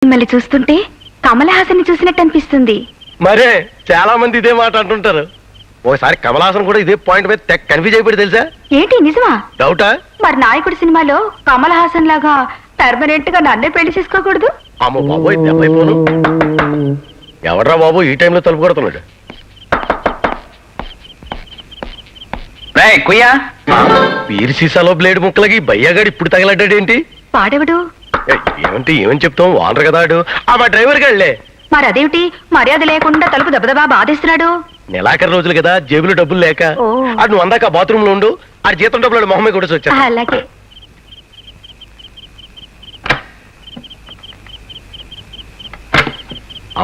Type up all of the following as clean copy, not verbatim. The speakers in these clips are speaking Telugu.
మిమ్మల్ని చూస్తుంటే కమల్ హాసన్ చూసినట్టు అనిపిస్తుంది. మరే చాలా మంది ఇదే మాట అంటుంటారు. ఒకసారి కమల్ హాసన్ కూడా ఇదే పాయింట్ మీద తెగ కన్ఫ్యూజ్ అయిపోయి తెలుసా? ఏంటి నిజమా? డౌటా? మరి నాయకుడు సినిమాలో కమల్ హాసన్ లాగా పర్మనెంట్ గా నన్నే పెళ్లి చేసుకోకూడదు? అమ్మ బాబోయ్, దెబ్బైపోను. ఎవడ్రా బాబు ఈ టైంలో తలుపు కొడుతున్నాడు? పీరి సీసాలో బ్లేడ్ ముక్కలకి బయ్యగాడు ఇప్పుడు తగలడ్డాడేంటి? పాడెవడు? ఏమంటే ఏమని చెప్తాం, వానరు కదా ఆడు. ఆ మా డ్రైవర్ గాళ్లే. మరి అదేమిటి మర్యాద లేకుండా తలుపు దెబ్బదబా బాధేస్తున్నాడు? నెలాఖరు రోజులు కదా, జేబులో డబ్బులు లేక. ఆడు నువ్వు అందాక బాత్రూమ్ లో ఉండు, ఆడు జీతం డబ్బులు మొహమ్మే కూడా వచ్చా. అలాగే.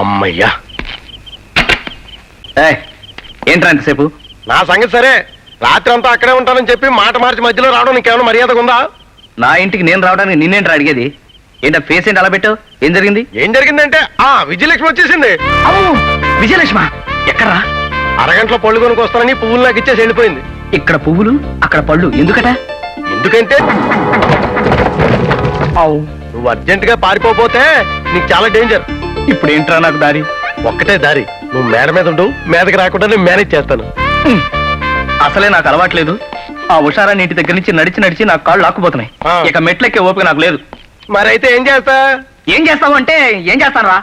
అమ్మయ్యా. ఏంట్రా ఎంతసేపు? నా సంగతి సరే, రాత్రి అంతా అక్కడే ఉంటానని చెప్పి మాట మార్చి మధ్యలో రావడం నీకేమైనా మర్యాదగా ఉందా? నా ఇంటికి నేను రావడానికి నిన్నేంట్రా అడిగేది? ఏంటా ఫేస్ ఏంటి అలా పెట్టావు? ఏం జరిగింది? ఏం జరిగిందంటే విజయలక్ష్మి వచ్చేసింది. విజయలక్ష్మ ఎక్కడ్రా? అరగంటలో పళ్ళు కొనుక్కు వస్తానని పువ్వులు నాకు ఇచ్చేసి వెళ్ళిపోయింది. ఇక్కడ పువ్వులు అక్కడ పళ్ళు ఎందుకట? ఎందుకంటే నువ్వు అర్జెంట్ గా పారిపోతే నీకు చాలా డేంజర్. ఇప్పుడు ఏంట్రా నాకు దారి? ఒక్కటే దారి, నువ్వు మేడ మీద ఉండు, మీదకి రాకుండా నేను మేనేజ్ చేస్తాను. అసలే నాకు అలవాట్లేదు. ఆ ఉషారా నీటి దగ్గర నుంచి నడిచి నడిచి నాకు కాళ్ళు లాక్కుపోతున్నాయి. ఇక మెట్లెక్కే ఓపిక నాకు లేదు. మరైతే ఏం చేస్తా? ఏం చేస్తావు అంటే ఏం చేస్తాను రా.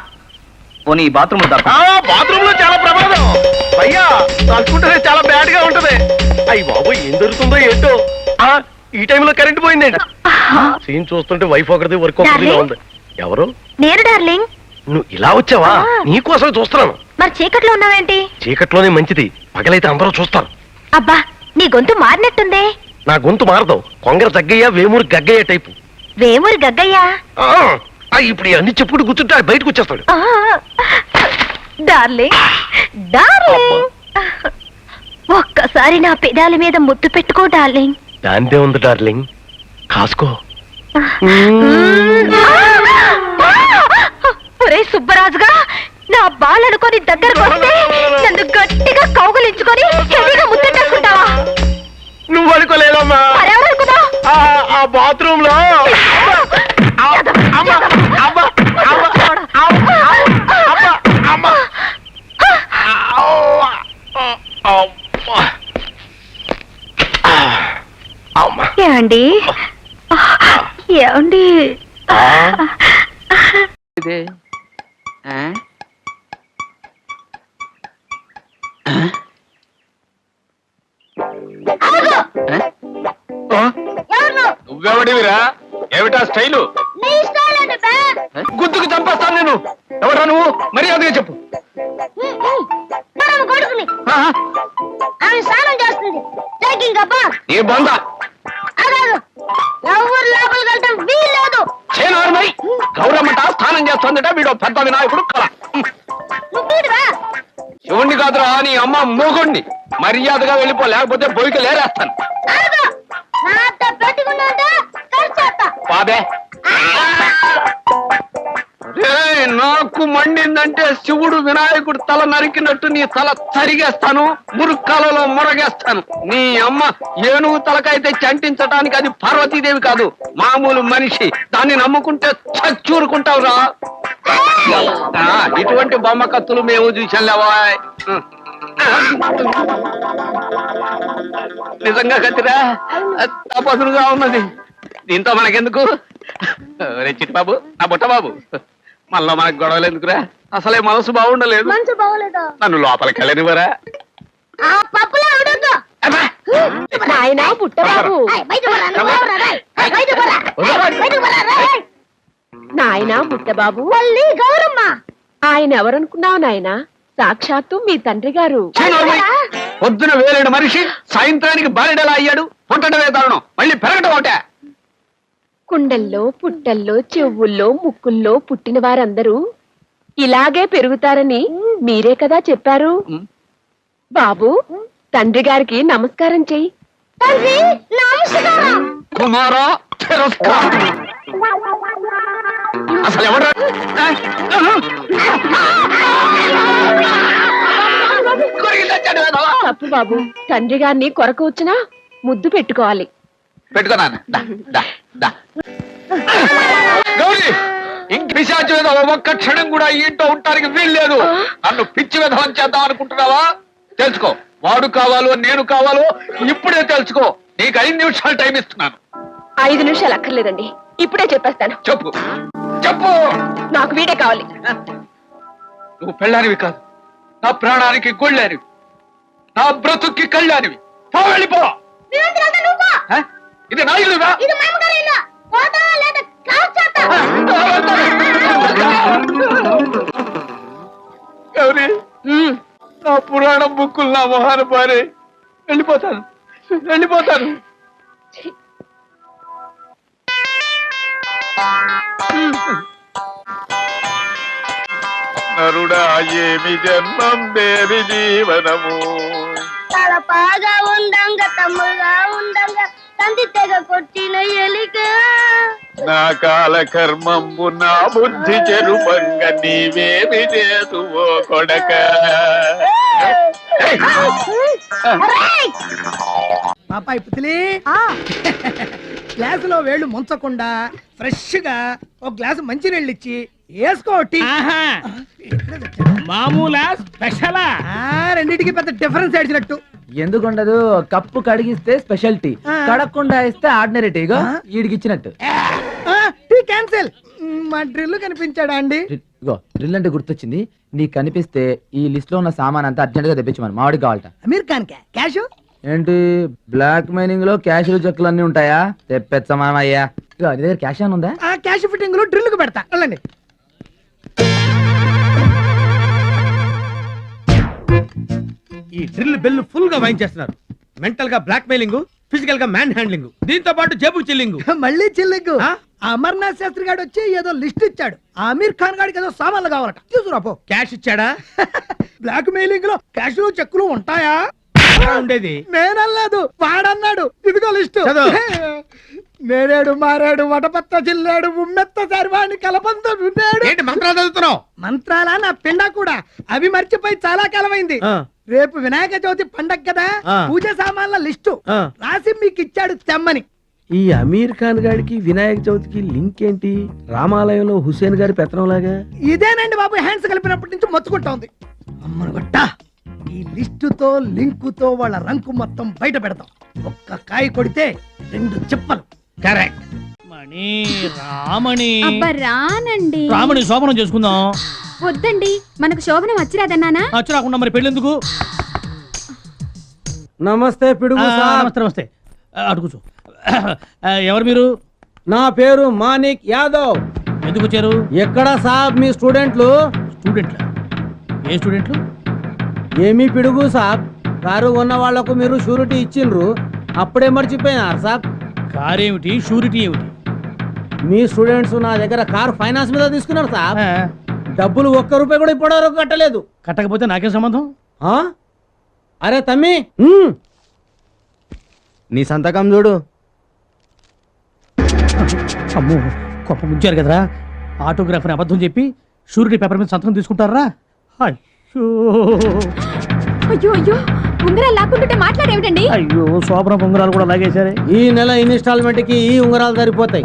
పోనీ బాత్రూమ్ బాత్రూమ్ లో చాలా ప్రమాదం అయ్యా, తలుచుకుంటే చాలా బ్యాడ్ గా ఉంటది. అయ్యి బాబు ఏం దొరుకుతుందో ఏంటో. ఈ టైంలో కరెంట్ పోయిందండి. సీన్ చూస్తుంటే వైఫ్ ఒకరిది వర్క్ ఒకరిదిగా ఉంది. ఎవరు? నేను డార్లింగ్. నువ్వు ఇలా వచ్చావా? నీకోసం చూస్తున్నాను. మరి చీకట్లో ఉన్నావేంటి? చీకట్లోనే మంచిది, పగలైతే అందరూ చూస్తారు. అబ్బా, నీ గొంతు మారినట్టుందే. నా గొంతు మారదు, కొంగర జగ్గయ్య వేమూరు గగ్గయ్య టైపు. వేమూరి గగ్గయ్యా? ఇప్పుడు అన్ని చెప్పుకుంటూ కూర్చుంటే బయటకు వచ్చేస్తాడు. డార్లింగ్, డార్లింగ్, ఒక్కసారి నా పెదాల మీద ముద్దు పెట్టుకో డార్లింగ్. దాందే ఉంది డార్లింగ్, కాసుకో. ఒరే సుబ్బరాజుగా, నా బాలనుకొని దగ్గరకు వస్తే నన్ను గట్టిగా కౌగులించుకొని హెవీగా ముద్దెట్టేసుకుంటావా? నువ్వు అనుకోలేదమ్మా. ఆ బాత్రూమ్ లో ఏమండి ఏమండి? నువ్వెవడివిరా? ఏమిటా స్టైలు? గుద్దుకు చంపేస్తాను నేను. ఎవరా నువ్వు? మర్యాదగా చెప్పు. నీ బొంద గౌరమ్మట స్నానం చేస్తుందట. వీడు పెద్ద వినాయకుడు కళ. శివుణ్ణి కాదురా, నీ అమ్మ మూగుణ్ణి. మర్యాదగా వెళ్ళిపో, లేకపోతే బొయ్యికి లేరేస్తాను. పాదే నాకు మండిందంటే శివుడు వినాయకుడు తల నరికినట్టు నీ తల తరిగేస్తాను, మురుక్కాలలో మురగేస్తాను. నీ అమ్మ ఏనుగు తలకైతే చంటించటానికి అది పార్వతీదేవి కాదు, మామూలు మనిషి. దాన్ని నమ్ముకుంటే చచ్చూరుకుంటావురా. ఇటువంటి బొమ్మ కత్తులు మేము చూసాంలేవా? నిజంగా కత్తిరా, తపసులుగా ఉన్నది. దీంతో మనకెందుకు? రే చిట్టిబాబు, నా బుట్ట బాబు, మళ్ళా మనకు గొడవలు ఎందుకురా? అసలే మనసు బాగుండలేదు. నన్ను లోపలికి వెళ్ళనివ్వరా? నాయనా బుట్టబాబు, మళ్ళీ గౌరమ్మ. ఆయన ఎవరనుకున్నావు నాయనా? సాక్షాత్తు మీ తండ్రి గారు. పొద్దున వేలేడు మనిషి సాయంత్రానికి బారెడలా అయ్యాడు. పుట్టడమే దారుణం, మళ్ళీ పెరగటం ఒకటే. కుండల్లో, పుట్టల్లో, చెవుల్లో, ముక్కుల్లో పుట్టిన వారందరూ ఇలాగే పెరుగుతారని మీరే కదా చెప్పారు. బాబు, తండ్రి గారికి నమస్కారం చెయ్యి. కుమారా, అసలు ఎవరు? తప్పు బాబు, తండ్రి గారిని కొరకు వచ్చినా ముద్దు పెట్టుకోవాలి. పెట్టుకున్నాను. గౌరీ, ఇంక పిశాచి మీద ఒక్క క్షణం కూడా ఈ ఇంట్లో ఉండటానికి వీల్లేదు. నన్ను పిచ్చి విధం చేద్దాం అనుకుంటున్నావా? తెలుసుకో, వాడు కావాలో నేను కావాలో ఇప్పుడే తెలుసుకో. నీకు 5 నిమిషాలు టైం ఇస్తున్నాను. 5 నిమిషాలు అక్కర్లేదండి, ఇప్పుడే చెప్పేస్తాను. చెప్పు చెప్పు. నాకు వీడే కావాలి. నువ్వు పెళ్ళానివి కాదు, నా ప్రాణానికి గొళ్ళానివి, నా బ్రతుక్కి కళ్ళానివి. పో, వెళ్ళిపో. హ? ఇది నా ఇల్లురా? గౌరీ, నా పురాణం బుక్కులు నా మొహాన పారే. వెళ్ళిపోతాను, వెళ్ళిపోతాను. నరుడా ఏమి జన్మం దేవి జీవనము. చాలా బాగా ఉండంగా తమ్ముగా ఉండంగా తండ్రి తెగ కొట్టిన ఎలిక నా కాల కర్మంబు నా బుద్ధి చెరుపంగ నీవేమి చేతువో కొడక. పాపాయి పుతిలి గ్లాసులో వేళ్ళు ముంచకుండా ఫ్రెష్ గా ఒక గ్లాసు మంచినీళ్ళు ఇచ్చి వేసుకోటి. మామూలా స్పెషలా? రెండింటికి పెద్ద డిఫరెన్స్ ఏడ్చినట్టు. ఎందుకుండదు, కప్పు కడిగిస్తే స్పెషాలిటీ, కడగకుండా ఇస్తే ఆర్డినరీ టీగా వీడికి ఇచ్చినట్టు. Tea cancel. మా డ్రిల్ కనిపించాడా అండి? ఇగో డ్రిల్ అంటే గుర్తొచ్చింది, నీకు కనిపిస్తే ఈ లిస్ట్ లో ఉన్న సామాన్ అంతా అర్జెంట్ గా తెప్పించమని మావాడికి కావాలట. అమీర్ ఖాన్ క్యాష్ ఏంటి బ్లాక్ మైనింగ్ లో క్యాష్ చెక్కులు అన్ని ఉంటాయా? తెప్పించమా అయ్యా. ఇగో నీ దగ్గర క్యాష్ అని ఉందా? ఆ క్యాష్ ఫిట్టింగ్ లో డ్రిల్ కు పెడతా. వెళ్ళండి. ఈ డ్రిల్ బెల్ ఫుల్ గా వాయించేస్తున్నారు. మెంటల్ గా బ్లాక్ మెయిలింగ్, ఫిజికల్ గా మ్యాన్ హ్యాండ్లింగ్, దీంతో పాటు జేబు చిల్లింగ్. మళ్ళీ చిల్లింగు. అమర్నాథ్ శాస్త్రి గారు వచ్చి ఏదో లిస్ట్ ఇచ్చాడు. ఆమీర్ ఖాన్ గారికి ఏదో సామాన్లు కావాలట, తీసుకురాపో. క్యాష్ ఇచ్చాడా? బ్లాక్ మెయిలింగ్ లో క్యాష్ చెక్కులు ఉంటాయా? ఉండేది నేనల్లేదు, వాడన్నాడు. ఇదిగో లిస్ట్. నేరేడు మారేడు వటపత్త జిల్లాడు ఉమ్మెత్త సర్వాణి కలబంద ఏంటి మంత్రాలు చదువుతున్నావు? మంత్రాలా నా పిండా కూడా? అవి మర్చిపోయి చాలా కాలమైంది. రేపు వినాయక చవితి పండగ కదా, పూజ సామాన్ల లిస్టు రాసి మీకు ఇచ్చాడు తెమ్మని. ఈ అమీర్ ఖాన్ గారికి వినాయక చవితికి లింక్ ఏంటి? రామాలయంలో హుసేన్ గారి పెత్తనం లాగా. ఇదేనండి బాబు, హ్యాండ్స్ కలిపినప్పటి నుంచి మొత్తుకుంటా ఉంది. అమ్మను గొట్ట, ఈ లిస్టుతో లింకుతో వాళ్ళ రంకు మొత్తం బయట పెడతాం. ఒక్క కాయ కొడితే 2 చెప్పలు. కరెక్ట్. మణి రామణి అబ్బా రానండి. రామణి శోభనం చేసుకుందాం. వద్దండి, మనకు శోభనం వచ్చిరాదన్నానా? వచ్చి రాకుండా మరి పెళ్ళెందుకు? నమస్తే పిడుగు సాబ్. నమస్తే నమస్తే. అటు కూర్చో. ఎవరు మీరు? నా పేరు మానిక్ యాదవ్. ఎందుకు వచ్చారు? ఎక్కడ సాబ్ మీ స్టూడెంట్లు? స్టూడెంట్లా? ఏ స్టూడెంట్లు? ఏమీ పిడుగు సాబ్, కారు ఉన్న వాళ్లకు మీరు షూరిటీ ఇచ్చిండ్రు, అప్పుడే మర్చిపోయినారు సాబ్. కార్ ఏమిటి, షూరిటీ ఏమిటి? మీ స్టూడెంట్స్ నా దగ్గర కార్ ఫైనాన్స్ మీద తీసుకున్నారు సాబ్. డబ్బులు ₹1 కూడా ఇప్పటివరకు కట్టలేదు. కట్టకపోతే నాకేం సంబంధం? ఆ? అరే తమ్మి, నీ సంతకం చూడు. అమ్మో, గొప్ప ముంచారు కదరా. ఆటోగ్రాఫర్ని అబద్ధం చెప్పి షూరిటీ పేపర్ మీద సంతకం తీసుకుంటారా? అయ్యో అయ్యో అయ్యో, ఉంగరాలు లాక్కుంటుంటే మాట్లాడేమిటండి? అయ్యో, శోభన ఉంగరాలు కూడా లాగేశారే. ఈ నెల ఇన్స్టాల్మెంట్ కి ఈ ఉంగరాలు సరిపోతాయి.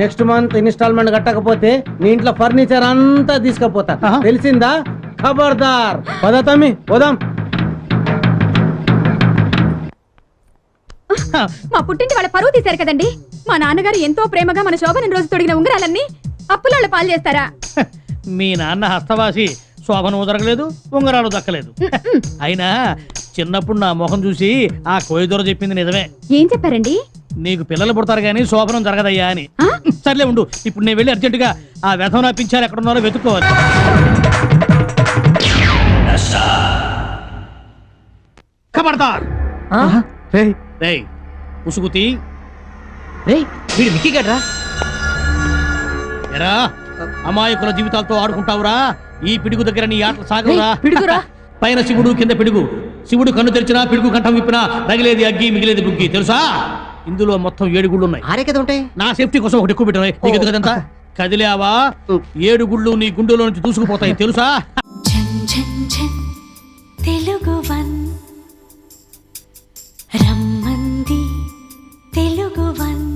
నెక్స్ట్ మంత్ ఇన్స్టాల్మెంట్ కట్టకపోతే నీ ఇంట్లో ఫర్నిచర్ అంతా తీసుకపోతా, తెలిసిందా? ఖబర్దార్. పద తమ్మి, పోదాం. మా పుట్టింటి వాళ్ళ పరువు తీశారు కదండి. మా నాన్నగారు ఎంతో ప్రేమగా మన శోభనం రోజు తొడిగిన ఉంగరాలన్నీ అప్పుల పాలు చేస్తారా? మీ నాన్న హస్తవాసి, శోభనం జరగలేదు, ఉంగరాలు దక్కలేదు. అయినా చిన్నప్పుడు నా మొహం చూసి ఆ కోయిదొర చెప్పింది నిజమే. ఏం చెప్పారండి? నీకు పిల్లలు పుడతారు గానీ శోభనం జరగదయ్యా అని. సర్లే ఉండు, ఇప్పుడు నేను వెళ్ళి అర్జెంటుగా ఆ వ్యధం నా పింఛారు ఎక్కడున్నారో వెతుక్కోవాలి. ఖబర్దార్. రేయ్, ఉసుగుతి. వీడు మిక్కీ గడ్రా. ఎరా, అమాయకుల జీవితాలతో ఆడుకుంటావురా? ఈ పిడుగు దగ్గర నీ ఆటలు సాగవురా? పిడుగురా. పైన శివుడు, కింద పిడుగు. శివుడు కన్ను తెరిచినా, పిడుగు కంఠం విప్పినా, రగిలేది అగ్గి, మిగిలేది బుగ్గి. తెలుసా? ఇందులో మొత్తం 7 గుళ్ళు ఉన్నాయి. ఆరే కదా ఉంటాయి. నా సేఫ్టీ కోసం ఒకటి ఎక్కువ పెట్టాయి. నీకు ఎందుకు కదంతా? కదిలేవా 7 గుళ్ళు నీ గుండెలో నుంచి దూసుకుపోతాయి. తెలుసా? తెలుగువన్ రమ్మంది తెలుగువన్